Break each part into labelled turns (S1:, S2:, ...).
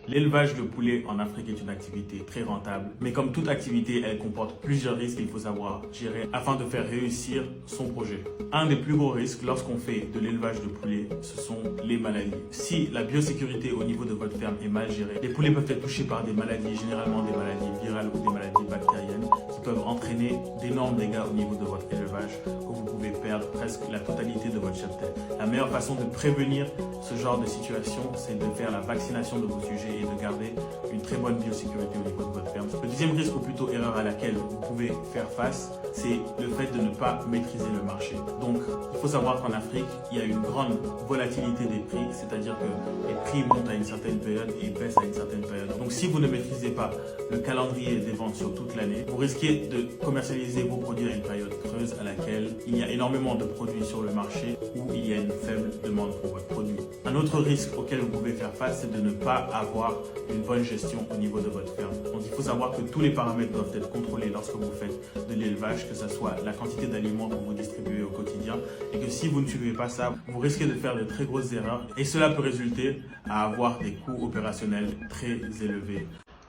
S1: L'élevage de poulet en Afrique est une activité très rentable, mais comme toute activité, elle comporte plusieurs risques qu'il faut savoir gérer afin de faire réussir son projet. Un des plus gros risques lorsqu'on fait de l'élevage de poulet, ce sont les maladies. Si la biosécurité au niveau de votre ferme est mal gérée, les poulets peuvent être touchés par des maladies, généralement des maladies virales ou des maladies bactériennes, qui peuvent entraîner d'énormes dégâts au niveau de votre élevage, que vous pouvez perdre presque la totalité de votre cheptel. La meilleure façon de prévenir ce genre de situation, c'est de faire la vaccination de vos sujets et de garder une très bonne biosécurité au niveau de votre ferme. Le deuxième risque, ou plutôt erreur à laquelle vous pouvez faire face, c'est le fait de ne pas maîtriser le marché. Donc, il faut savoir qu'en Afrique, il y a une grande volatilité des prix, c'est-à-dire que les prix montent à une certaine période et baissent à une certaine période. Donc, si vous ne maîtrisez pas le calendrier des ventes sur toute l'année, vous risquez de commercialiser vos produits à une période creuse à laquelle il y a énormément de produits sur le marché où il y a une faible demande pour votre produit. Un autre risque auquel vous pouvez faire face, c'est de ne pas avoir une bonne gestion au niveau de votre ferme. Donc il faut savoir que tous les paramètres doivent être contrôlés lorsque vous faites de l'élevage, que ce soit la quantité d'aliments que vous distribuez au quotidien, et que si vous ne suivez pas ça, vous risquez de faire de très grosses erreurs et cela peut résulter à avoir des coûts opérationnels très élevés.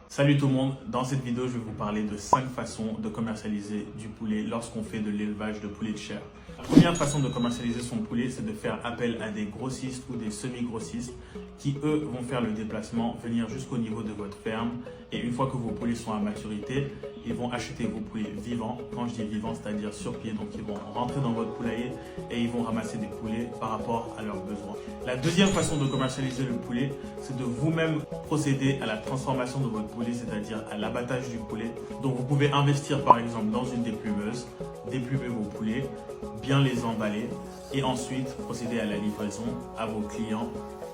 S1: Salut tout le monde, dans cette vidéo je vais vous parler de 5 façons de commercialiser du poulet lorsqu'on fait de l'élevage de poulet de chair. La première façon de commercialiser son poulet, c'est de faire appel à des grossistes ou des semi-grossistes qui eux vont faire le déplacement, venir jusqu'au niveau de votre ferme et une fois que vos poulets sont à maturité, ils vont acheter vos poulets vivants. Quand je dis vivants, c'est-à-dire sur pied, donc ils vont rentrer dans votre poulailler et ils vont ramasser des poulets par rapport à leurs besoins. La deuxième façon de commercialiser le poulet, c'est de vous-même procéder à la transformation de votre poulet, c'est-à-dire à l'abattage du poulet. Donc vous pouvez investir par exemple dans une déplumeuse, déplumer vos poulets, bien les emballer et ensuite procéder à la livraison à vos clients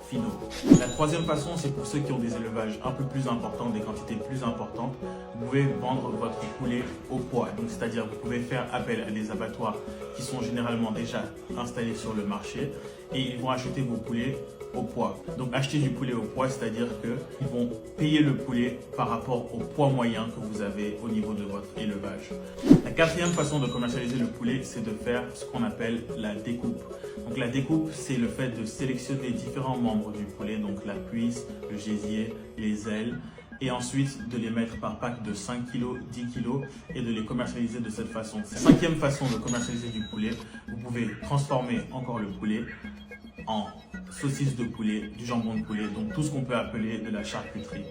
S1: finaux. La troisième façon, c'est pour ceux qui ont des élevages un peu plus importants, des quantités plus importantes. Vous pouvez vendre votre poulet au poids. Donc, c'est-à-dire vous pouvez faire appel à des abattoirs qui sont généralement déjà installés sur le marché et ils vont acheter vos poulets au poids. Donc acheter du poulet au poids, c'est-à-dire qu'ils vont payer le poulet par rapport au poids moyen que vous avez au niveau de votre élevage. La quatrième façon de commercialiser le poulet, c'est de faire ce qu'on appelle la découpe. Donc la découpe, c'est le fait de sélectionner différents membres du poulet, donc la cuisse, le gésier, les ailes, et ensuite de les mettre par pack de 5 kg, 10 kg et de les commercialiser de cette façon. Cinquième façon de commercialiser du poulet, vous pouvez transformer encore le poulet en saucisse de poulet, du jambon de poulet, donc tout ce qu'on peut appeler de la charcuterie.